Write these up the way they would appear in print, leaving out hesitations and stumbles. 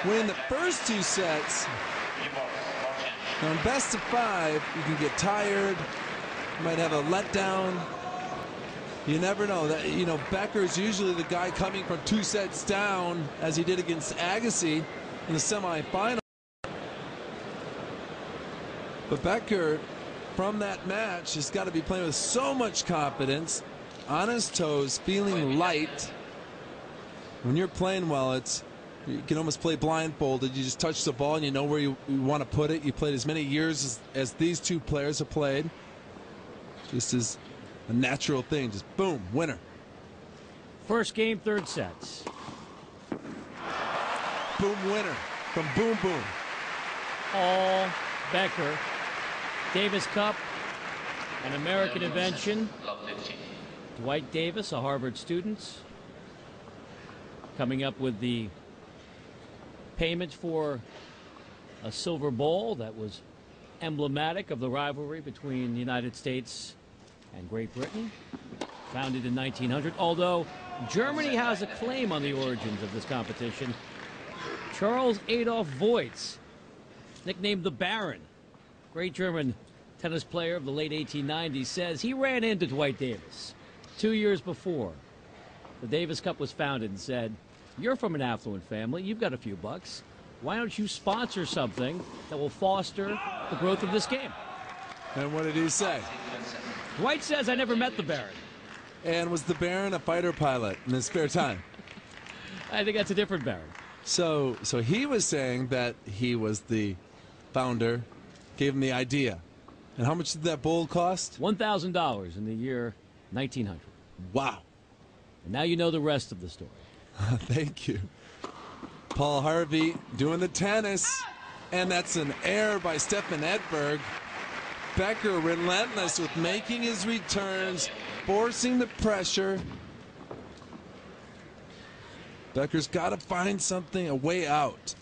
win the first 2 sets. Now in best of 5, you can get tired. You might have a letdown. You never know. That, you know, Becker's usually the guy coming from 2 sets down, as he did against Agassi in the semifinal. But Becker, from that match, has got to be playing with so much confidence, on his toes, feeling light. When you're playing well, you can almost play blindfolded. You just touch the ball and you know where you want to put it. You played as many years as these 2 players have played. Just as a natural thing. Just boom, winner. First game, 3rd sets. Boom, winner from Boom Boom. All Becker. Davis Cup, an American invention. Dwight Davis, a Harvard student, coming up with the payment for a silver bowl that was emblematic of the rivalry between the United States and Great Britain, founded in 1900. Although Germany has a claim on the origins of this competition. Charles Adolf Voits, nicknamed the Baron, great German tennis player of the late 1890s, says he ran into Dwight Davis 2 years before the Davis Cup was founded and said, "You're from an affluent family. You've got a few bucks. Why don't you sponsor something that will foster the growth of this game?" And what did he say? Dwight says, "I never met the Baron." And was the Baron a fighter pilot in his spare time? I think that's a different Baron. So he was saying that he was the founder, gave him the idea. And how much did that bowl cost? $1,000 in the year 1900. Wow. And now you know the rest of the story. Thank you. Paul Harvey doing the tennis. And that's an error by Stefan Edberg. Becker relentless with making his returns, forcing the pressure. Becker's got to find something, a way out.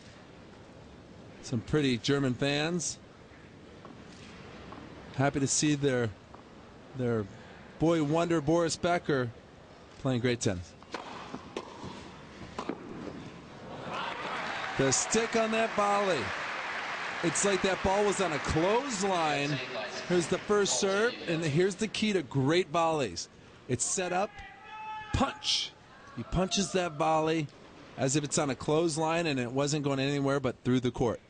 Some pretty German fans. Happy to see their boy wonder Boris Becker playing great tennis. The stick on that volley. It's like that ball was on a clothesline. Here's the first serve, and here's the key to great volleys. It's set up, punch. He punches that volley as if it's on a clothesline and it wasn't going anywhere but through the court.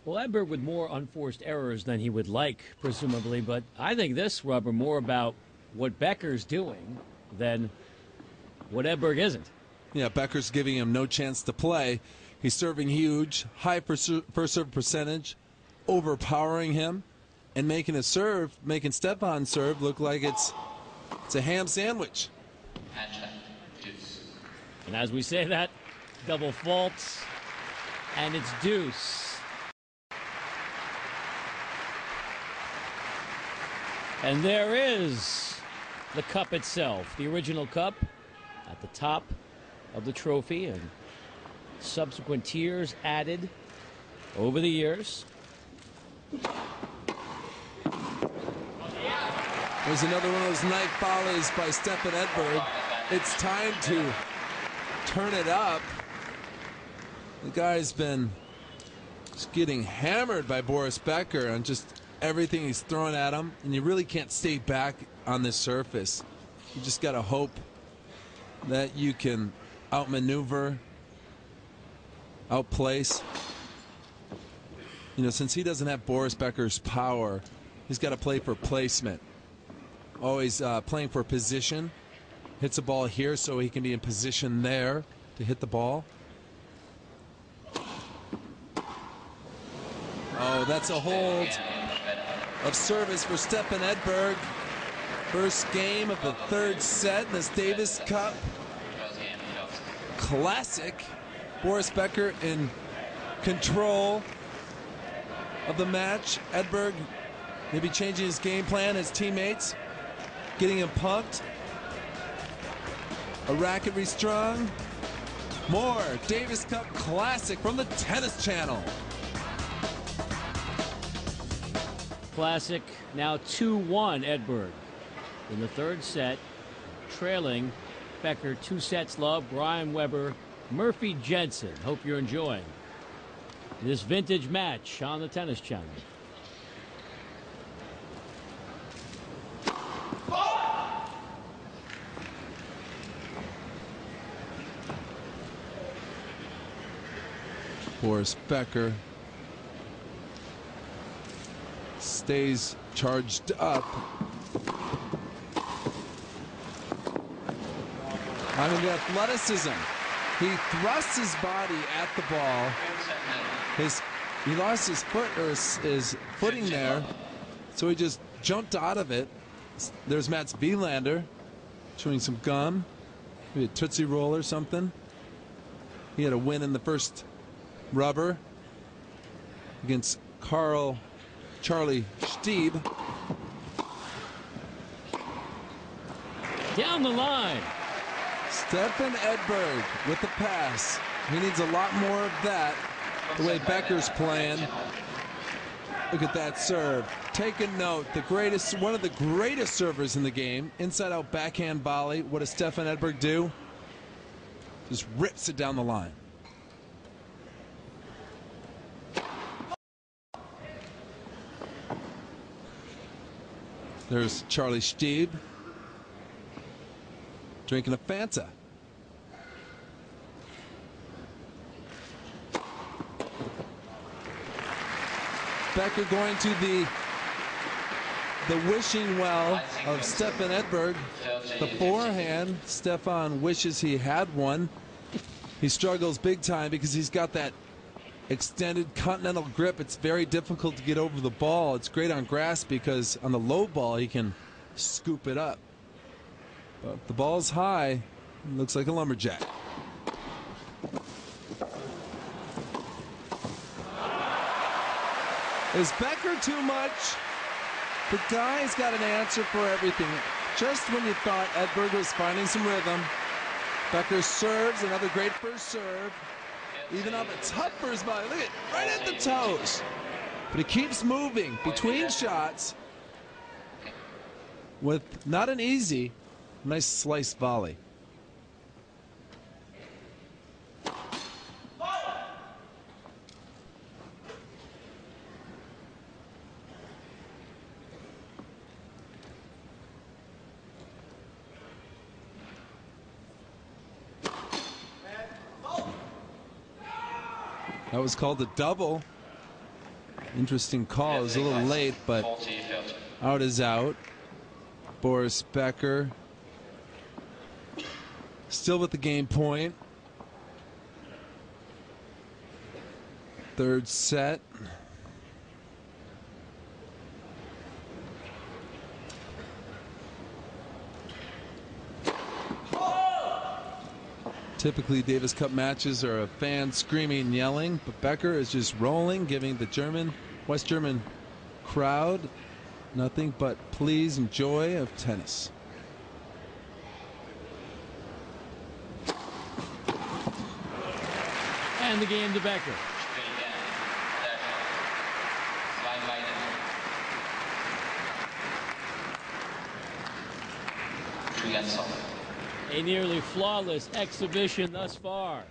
Well, Edberg with more unforced errors than he would like, presumably, but I think this, Rubber, more about what Becker's doing than what Edberg isn't. Yeah, Becker's giving him no chance to play. He's serving huge, high first serve percentage, overpowering him, and making a serve, making Stefan's serve look like it's a ham sandwich. And as we say that, double faults, and it's deuce. And there is the cup itself, the original cup at the top of the trophy, and subsequent tiers added over the years. There's another one of those knife volleys by Stefan Edberg. It's time to turn it up. The guy's been just getting hammered by Boris Becker on just everything he's throwing at him, and you really can't stay back on this surface. You just got to hope that you can outmaneuver, outplace. You know, since he doesn't have Boris Becker's power, he's got to play for placement. Always playing for position. Hits a ball here so he can be in position there to hit the ball. Oh, that's a hold of service for Stefan Edberg. First game of the third set in this Davis Cup. Classic. Boris Becker in control of the match. Edberg maybe changing his game plan, his teammates getting him pumped. A racket restrung. More Davis Cup Classic from the Tennis Channel. Classic now 2-1 Edberg in the third set, trailing Becker 2 sets love. Brian Weber, Murphy Jensen. Hope you're enjoying this vintage match on the Tennis Channel. Boris Becker stays charged up. I mean, the athleticism. He thrusts his body at the ball. He lost his foot or his footing there, so he just jumped out of it. There's Mats Wilander chewing some gum, maybe a Tootsie Roll or something. He had a win in the first rubber against Charlie Stieb. Down the line. Stefan Edberg with the pass. He needs a lot more of that, the way Becker's playing. Look at that serve. Take a note. One of the greatest servers in the game. Inside-out backhand volley. What does Stefan Edberg do? Just rips it down the line. There's Charlie Stieb drinking a Fanta. Becker going to the wishing well of Stefan Edberg. The forehand. Stefan wishes he had one. He struggles big time because he's got that extended continental grip. It's very difficult to get over the ball. It's great on grass because on the low ball he can scoop it up. But if the ball's high, it looks like a lumberjack. Is Becker too much? The guy's got an answer for everything. Just when you thought Edberg was finding some rhythm, Becker serves, another great first serve. Even up a tough first body. Look at right at the toes. But he keeps moving between shots with not an easy, nice slice volley. That was called a double. Interesting call. It was a little late, but out is out. Boris Becker still with the game point. Third set. Typically, Davis Cup matches are a fan screaming and yelling, but Becker is just rolling, giving the West German crowd nothing but please and joy of tennis. And the game to Becker. A nearly flawless exhibition thus far.